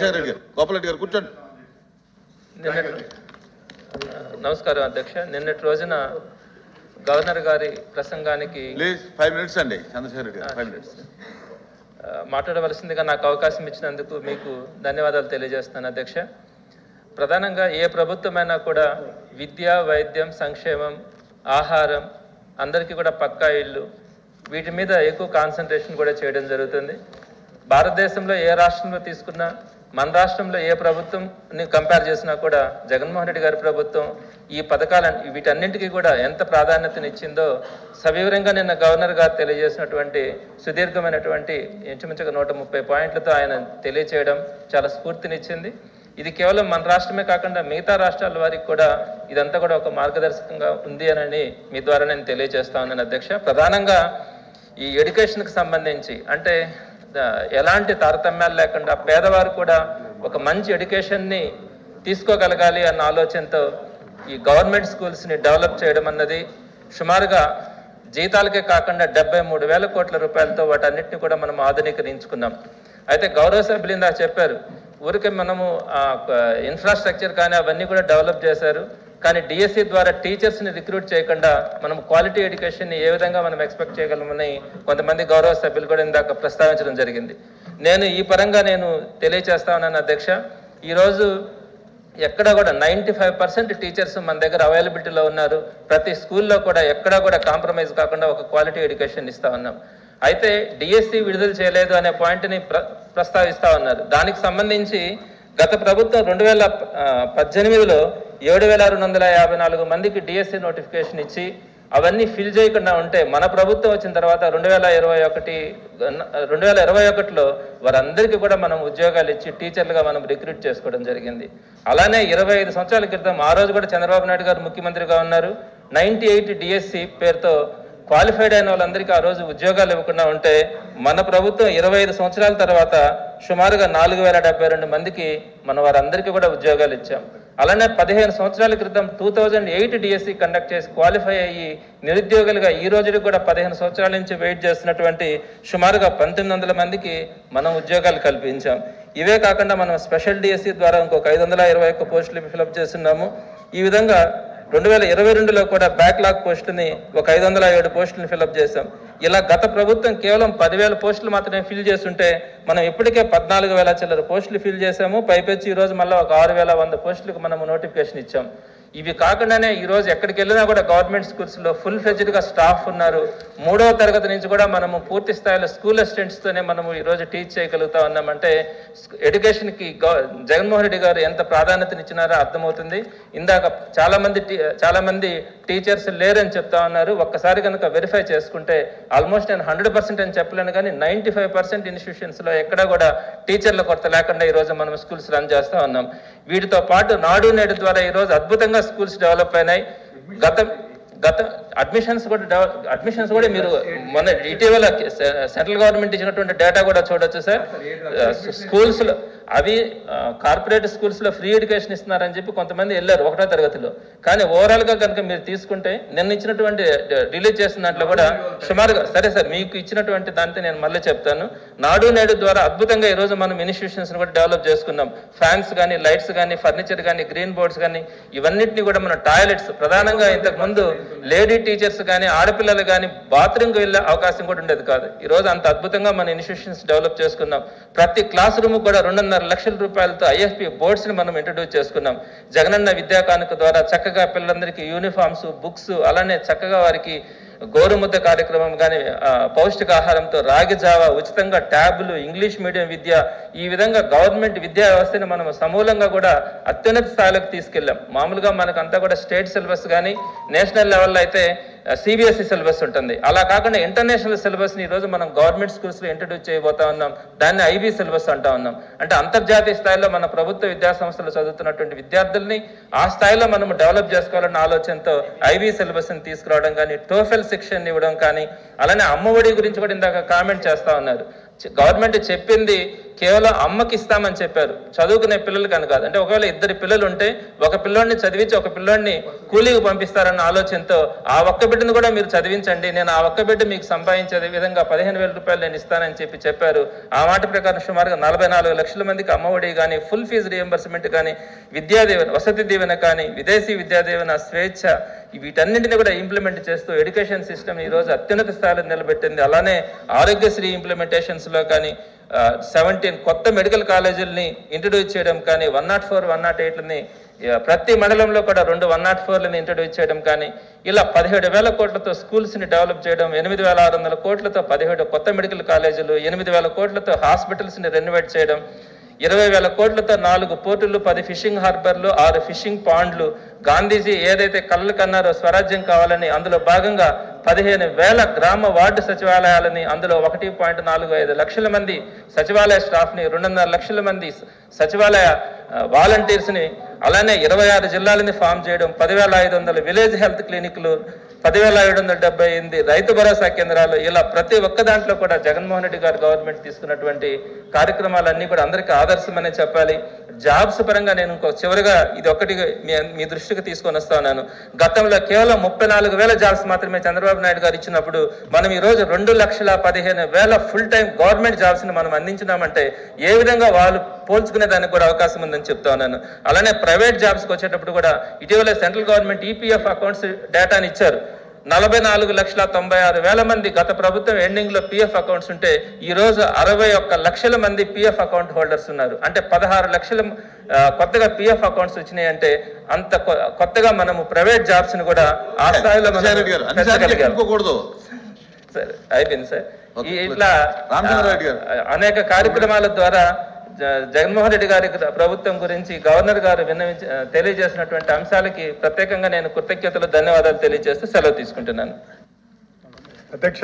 చంద్రశేఖర్ రెడ్డి గారు, గోపాలరెడ్డి గారు కూర్చోండి. నమస్కారం అధ్యక్ష. నిన్నటి రోజున గవర్నర్ గారి ప్రసంగానికి ప్లీజ్ 5 minutes అండి. చంద్రశేఖర్ రెడ్డి గారు 5 minutes మాట్లాడవలసిందిగా నాకు అవకాశం ఇచ్చినందుకు మీకు ధన్యవాదాలు తెలియజేస్తున్నాను అధ్యక్ష. ప్రధానంగా ఏ ప్రభుత్వమైనా కూడా విద్య, వైద్యం, సంక్షేమం, ఆహారం, అందరికీ కూడా పక్కా ఇల్లు, వీటి మీద ఎక్కువ కాన్సన్ట్రేషన్ కూడా చేయడం జరుగుతుంది. భారతదేశంలో ఏ రాష్ట్రంలో తీసుకున్నా, మన రాష్ట్రంలో ఏ ప్రభుత్వంని కంపేర్ చేసినా కూడా జగన్మోహన్ రెడ్డి గారి ప్రభుత్వం ఈ పథకాలను వీటన్నింటికీ కూడా ఎంత ప్రాధాన్యతనిచ్చిందో సవివరంగా నిన్న గవర్నర్ గారు తెలియజేసినటువంటి సుదీర్ఘమైనటువంటి ఇంచుమించుగా 130 పాయింట్లతో ఆయన తెలియచేయడం చాలా స్ఫూర్తినిచ్చింది. ఇది కేవలం మన రాష్ట్రమే కాకుండా మిగతా రాష్ట్రాల వారికి కూడా ఇదంతా కూడా ఒక మార్గదర్శకంగా ఉంది అని మీ ద్వారా నేను తెలియజేస్తా ఉన్నాను అధ్యక్ష. ప్రధానంగా ఈ ఎడ్యుకేషన్కి సంబంధించి అంటే ఎలాంటి తారతమ్యాలు లేకుండా పేదవారు కూడా ఒక మంచి ఎడ్యుకేషన్ని తీసుకోగలగాలి అన్న ఆలోచనతో ఈ గవర్నమెంట్ స్కూల్స్ని డెవలప్ చేయడం అన్నది సుమారుగా జీతాలకే కాకుండా 73,000 కోట్ల రూపాయలతో వాటన్నిటిని కూడా మనం ఆధునీకరించుకున్నాం. అయితే గౌరవ సభ్యులు ఇందాక చెప్పారు, ఊరికే మనము ఇన్ఫ్రాస్ట్రక్చర్ కానీ అవన్నీ కూడా డెవలప్ చేశారు, కానీ డిఎస్సి ద్వారా టీచర్స్ని రిక్రూట్ చేయకుండా మనం క్వాలిటీ ఎడ్యుకేషన్ని ఏ విధంగా మనం ఎక్స్పెక్ట్ చేయగలమని కొంతమంది గౌరవ సభ్యులు కూడా ఇందాక ప్రస్తావించడం జరిగింది. నేను ఈ పరంగా తెలియచేస్తా ఉన్నాను అధ్యక్ష. ఈరోజు ఎక్కడ కూడా 95% టీచర్స్ మన దగ్గర అవైలబిలిటీలో ఉన్నారు. ప్రతి స్కూల్లో కూడా ఎక్కడా కూడా కాంప్రమైజ్ కాకుండా ఒక క్వాలిటీ ఎడ్యుకేషన్ ఇస్తా ఉన్నాం. అయితే డిఎస్సి విడుదల చేయలేదు అనే పాయింట్ని ప్రస్తావిస్తా ఉన్నారు. దానికి సంబంధించి గత ప్రభుత్వం 2018లో 7,254 మందికి డిఎస్సి నోటిఫికేషన్ ఇచ్చి అవన్నీ ఫిల్ చేయకుండా ఉంటే మన ప్రభుత్వం వచ్చిన తర్వాత 2021లో వారందరికీ కూడా మనం ఉద్యోగాలు ఇచ్చి టీచర్లుగా మనం రిక్రూట్ చేసుకోవడం జరిగింది. అలానే 25 సంవత్సరాల క్రితం ఆ రోజు కూడా చంద్రబాబు నాయుడు గారు ముఖ్యమంత్రిగా ఉన్నారు. 98 డిఎస్సి పేరుతో క్వాలిఫైడ్ అయిన వాళ్ళందరికీ ఆ రోజు ఉద్యోగాలు ఇవ్వకుండా ఉంటే మన ప్రభుత్వం 25 సంవత్సరాల తర్వాత సుమారుగా 4,072 మందికి మన వారందరికీ కూడా ఉద్యోగాలు ఇచ్చాం. అలానే 15 సంవత్సరాల క్రితం 2008 డిఎస్సి కండక్ట్ చేసి క్వాలిఫై అయ్యి నిరుద్యోగులుగా ఈ రోజుకి కూడా 15 సంవత్సరాల నుంచి వెయిట్ చేస్తున్నటువంటి సుమారుగా 1,900 మందికి మనం ఉద్యోగాలు కల్పించాం. ఇవే కాకుండా మనం స్పెషల్ డిఎస్సి ద్వారా ఇంకొక 521 పోస్టులు ఫిలప్ చేస్తున్నాము. ఈ విధంగా 2022లో కూడా బ్యాక్లాగ్ పోస్టుని ఒక 507 పోస్టులను ఫిలప్ చేశాం. ఇలా గత ప్రభుత్వం కేవలం 10,000 పోస్టులు మాత్రమే ఫిల్ చేస్తుంటే మనం ఇప్పటికే 14,000 చిల్లర పోస్టులు ఫిల్ చేశాము. పైపెచ్చి ఈరోజు మళ్ళీ ఒక 6,100 పోస్టులకు మనము నోటిఫికేషన్ ఇచ్చాం. ఇవి కాకుండానే ఈరోజు ఎక్కడికి వెళ్ళినా కూడా గవర్నమెంట్ స్కూల్స్లో ఫుల్ ఫ్లెడ్జ్డ్గా స్టాఫ్ ఉన్నారు. 3వ తరగతి నుంచి కూడా మనము పూర్తి స్థాయిలో స్కూల్ అసిస్టెంట్స్తోనే మనము ఈరోజు టీచ్ చేయగలుగుతా ఉన్నామంటే ఎడ్యుకేషన్కి జగన్మోహన్ రెడ్డి గారు ఎంత ప్రాధాన్యతనిచ్చినారో అర్థమవుతుంది. ఇందాక చాలా మంది టీచర్స్ లేరని చెప్తా ఉన్నారు. ఒక్కసారి కనుక వెరిఫై చేసుకుంటే ఆల్మోస్ట్ నేను 100% అని చెప్పలేను, కానీ 95% ఇన్స్టిట్యూషన్స్లో ఎక్కడా కూడా టీచర్ల కొరత లేకుండా ఈరోజు మనం స్కూల్స్ రన్ చేస్తూ ఉన్నాం. వీటితో పాటు నాడు నేడు ద్వారా ఈరోజు అద్భుతంగా స్కూల్స్ డెవలప్ అయినాయి. గత అడ్మిషన్స్ కూడా మీరు మొన్న ఇటీవల సెంట్రల్ గవర్నమెంట్ ఇచ్చినటువంటి డేటా కూడా చూడొచ్చు సార్. స్కూల్స్లో అవి కార్పొరేట్ స్కూల్స్లో ఫ్రీ ఎడ్యుకేషన్ ఇస్తున్నారని చెప్పి కొంతమంది వెళ్ళారు 1వ తరగతిలో. కానీ ఓవరాల్గా కనుక మీరు తీసుకుంటే నిన్న ఇచ్చినటువంటి రిలీజ్ చేసిన దాంట్లో కూడా సుమారుగా సరే సార్ మీకు ఇచ్చినటువంటి దాంతో నేను మళ్ళీ చెప్తాను. నాడు నేడు ద్వారా అద్భుతంగా ఈరోజు మనం ఇన్స్టిట్యూషన్స్ కూడా డెవలప్ చేసుకున్నాం. ఫ్యాన్స్ కానీ, లైట్స్ కానీ, ఫర్నిచర్ కానీ, గ్రీన్ బోర్డ్స్ కానీ ఇవన్నింటినీ కూడా మన టాయిలెట్స్ ప్రధానంగా ఇంతకుముందు లేడీ టీచర్స్ కానీ ఆడపిల్లలు కానీ బాత్రూమ్కి వెళ్ళే అవకాశం కూడా ఉండేది కాదు. ఈరోజు అంత అద్భుతంగా మన ఇన్స్టిట్యూషన్స్ డెవలప్ చేసుకున్నాం. ప్రతి క్లాస్ రూమ్ కూడా 2.5 లక్షల రూపాయలతో ఐఎఫ్పి బోర్డ్స్ని మనం ఇంట్రడ్యూస్ చేసుకున్నాం. జగనన్న విద్యా కానుక ద్వారా చక్కగా పిల్లలందరికీ యూనిఫామ్స్, బుక్స్, అలానే చక్కగా వారికి గోరుముద్ద కార్యక్రమం కానీ, పౌష్టికాహారంతో రాగి జావా, ఉచితంగా ట్యాబ్లు, ఇంగ్లీష్ మీడియం విద్య, ఈ విధంగా గవర్నమెంట్ విద్యా వ్యవస్థని మనం సమూలంగా కూడా అత్యున్నత స్థాయిలోకి తీసుకెళ్ళాం. మామూలుగా మనకంతా కూడా స్టేట్ సిలబస్ కానీ నేషనల్ లెవెల్లో అయితే సిబిఎస్ఈ సిలబస్ ఉంటుంది. అలా కాకుండా ఇంటర్నేషనల్ సిలబస్ని ఈరోజు మనం గవర్నమెంట్ స్కూల్స్లో ఇంట్రడ్యూస్ చేయబోతా ఉన్నాం. దాన్ని ఐబీ సిలబస్ అంటా ఉన్నాం. అంటే అంతర్జాతీయ స్థాయిలో మన ప్రభుత్వ విద్యా సంస్థలు చదువుతున్నటువంటి విద్యార్థుల్ని ఆ స్థాయిలో మనం డెవలప్ చేసుకోవాలన్న ఆలోచనతో ఐబీ సిలబస్ని తీసుకురావడం కానీ, టోఫెల్ శిక్షణ ఇవ్వడం కానీ, అలానే అమ్మఒడి గురించి కూడా ఇందాక కామెంట్ చేస్తా ఉన్నారు. గవర్నమెంట్ చెప్పింది కేవలం అమ్మకి ఇస్తామని చెప్పారు, చదువుకునే పిల్లలకి అని కాదు. అంటే ఒకవేళ ఇద్దరు పిల్లలు ఉంటే ఒక పిల్లోడిని చదివించి ఒక పిల్లోడిని కూలీకి పంపిస్తారన్న ఆలోచనతో ఆ ఒక్క బిడ్డను కూడా మీరు చదివించండి, నేను ఆ ఒక్క బిడ్డ మీకు సంపాదించే విధంగా 15,000 రూపాయలు నేను ఇస్తానని చెప్పారు. ఆ మాట ప్రకారం సుమారుగా 44 లక్షల మందికి అమ్మఒడి కానీ, ఫుల్ ఫీజు రియంబర్స్మెంట్ కానీ, విద్యాదీవెన, వసతి దీవెన కానీ, విదేశీ విద్యాదీవెన, స్వేచ్ఛ, వీటన్నింటినీ కూడా ఇంప్లిమెంట్ చేస్తూ ఎడ్యుకేషన్ సిస్టమ్ ఈరోజు అత్యున్నత స్థాయిలో నిలబెట్టింది. అలానే ఆరోగ్యశ్రీ ఇంప్లిమెంటేషన్స్లో కానీ 17 కొత్త మెడికల్ కాలేజీలని ఇంట్రడ్యూస్ చేయడం కానీ, 104, 108లని ప్రతి మండలంలో కూడా 2 104లని ఇంట్రడ్యూస్ చేయడం కానీ, ఇలా 17,000 కోట్లతో స్కూల్స్ని డెవలప్ చేయడం, 8,600 కోట్లతో 17 కొత్త మెడికల్ కాలేజీలు, 8,000 కోట్లతో హాస్పిటల్స్ని రెనోవేట్ చేయడం, 20,000 కోట్లతో 4 పోర్టులు, 10 ఫిషింగ్ హార్బర్లు, 6 ఫిషింగ్ పాండ్లు, గాంధీజీ ఏదైతే కళ్ళు కన్నారో స్వరాజ్యం కావాలని అందులో భాగంగా 15,000 గ్రామ వార్డు సచివాలయాలని, అందులో 1.45 లక్షల మంది సచివాలయ స్టాఫ్ని, 2.5 లక్షల మంది సచివాలయ వాలంటీర్స్ని, అలానే 26 జిల్లాలని ఫామ్ చేయడం, 10,500 విలేజ్ హెల్త్ క్లినిక్లు, 10,778 రైతు భరోసా కేంద్రాలు, ఇలా ప్రతి ఒక్క దాంట్లో కూడా జగన్మోహన్ రెడ్డి గారు గవర్నమెంట్ తీసుకున్నటువంటి కార్యక్రమాలన్నీ కూడా అందరికీ ఆదర్శమనే చెప్పాలి. జాబ్స్ పరంగా నేను చివరిగా ఇది ఒకటి మీ దృష్టికి తీసుకొని వస్తా ఉన్నాను. గతంలో కేవలం 34,000 జాబ్స్ మాత్రమే చంద్రబాబు నాయుడు గారు ఇచ్చినప్పుడు మనం ఈరోజు 2,15,000 ఫుల్ టైం గవర్నమెంట్ జాబ్స్ని మనం అందించినామంటే ఏ విధంగా వాళ్ళు పోల్చుకునే దానికి కూడా అవకాశం ఉందని చెప్తా ఉన్నాను. అలానే ప్రైవేట్ జాబ్స్కి వచ్చేటప్పుడు కూడా ఇటీవల సెంట్రల్ గవర్నమెంట్ ఈపీఎఫ్ అకౌంట్స్ డేటాని ఇచ్చారు. 44,96,000 మంది గత ప్రభుత్వం ఎండింగ్ లో పిఎఫ్ అకౌంట్స్ ఉంటే ఈ రోజు 61 లక్షల మంది పిఎఫ్ అకౌంట్ హోల్డర్స్ ఉన్నారు. అంటే 16 లక్షల కొత్తగా పిఎఫ్ అకౌంట్స్ వచ్చినాయి. అంటే అంత కొత్తగా మనము ప్రైవేట్ జాబ్స్ ని కూడా ఆ స్థాయిలో సరే అయిపోయింది సార్. ఇట్లా అనేక కార్యక్రమాల ద్వారా జగన్మోహన్ రెడ్డి గారి ప్రభుత్వం గురించి గవర్నర్ గారు తెలియజేసినటువంటి అంశాలకి ప్రత్యేకంగా నేను కృతజ్ఞతలు, ధన్యవాదాలు తెలియజేస్తూ సెలవు తీసుకుంటున్నాను. అధ్యక్ష